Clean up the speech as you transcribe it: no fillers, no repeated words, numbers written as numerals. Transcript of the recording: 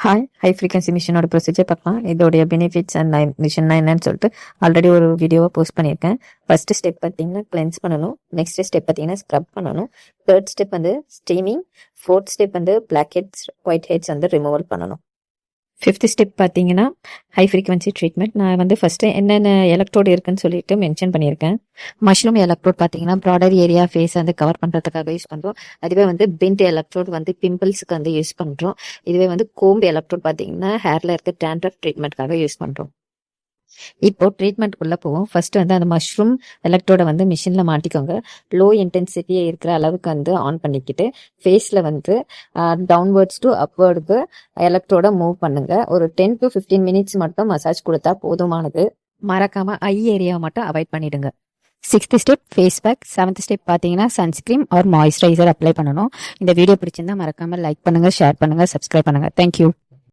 High frequency மிஷினோட procedure பார்க்கலாம். இதோடைய பெனிஃபிட்ஸ் அண்ட் மிஷின்னா என்னன்னு சொல்லிட்டு ஆல்ரெடி ஒரு வீடியோவை போஸ்ட் பண்ணியிருக்கேன். ஃபர்ஸ்ட் ஸ்டெப் பார்த்தீங்கன்னா கிளென்ஸ் பண்ணணும். நெக்ஸ்ட் ஸ்டெப் பார்த்தீங்கன்னா ஸ்க்ரப் பண்ணணும். தேர்ட் ஸ்டெப் வந்து ஸ்டீமிங். ஃபோர்த் ஸ்டெப் வந்து பிளாக் ஹெட்ஸ் ஒயிட் ஹெட்ஸ் வந்து ரிமூவல் பண்ணணும். ஃபிஃப்த் ஸ்டெப் பார்த்தீங்கன்னா ஹை ஃப்ரீக்வன்சி ட்ரீட்மெண்ட். நான் வந்து ஃபஸ்ட்டு என்னென்ன எலக்ட்ரோடு இருக்குன்னு சொல்லிட்டு மென்ஷன் பண்ணியிருக்கேன். மஷ்ரூம் எலக்ட்ரோட் பார்த்தீங்கன்னா ப்ராடர் ஏரியா ஃபேஸ் வந்து கவர் பண்ணுறதுக்காக யூஸ் பண்ணுறோம். அதுவே வந்து பென்ட் எலக்ட்ரோட் வந்து பிம்பிள்ஸுக்கு வந்து யூஸ் பண்ணுறோம். இதுவே வந்து கோம்பு எலக்ட்ரோட் பார்த்தீங்கன்னா ஹேரில் இருக்க டேண்ட்ரஃப் ட்ரீட்மெண்ட்காக யூஸ் பண்ணுறோம். இப்போ ட்ரீட்மெண்ட்குள்ளே போவோம். ஃபர்ஸ்ட் வந்து அந்த மஷ்ரூம் எலக்ட்ரோட வந்து மிஷினில் மாட்டிக்கோங்க. லோ இன்டென்சிட்டியாக இருக்கிற அளவுக்கு வந்து ஆன் பண்ணிக்கிட்டு ஃபேஸில் வந்து டவுன்வர்ட்ஸ் டு அப்வர்டுக்கு எலக்ட்ரோட மூவ் பண்ணுங்க. ஒரு 10 to 15 மினிட்ஸ் மட்டும் மசாஜ் கொடுத்தா போதுமானது. மறக்காம ஐ ஏரியாவை மட்டும் அவாய்ட் பண்ணிடுங்க. 6th step face pack. 7th step பார்த்தீங்கன்னா சன்ஸ்கிரீம் ஆர் மாய்ஸ்சரைசர் அப்ளை பண்ணணும். இந்த வீடியோ பிடிச்சிருந்தா மறக்காம லைக் பண்ணுங்க, ஷேர் பண்ணுங்க, சப்ஸ்கிரைப் பண்ணுங்க. தேங்க்யூ.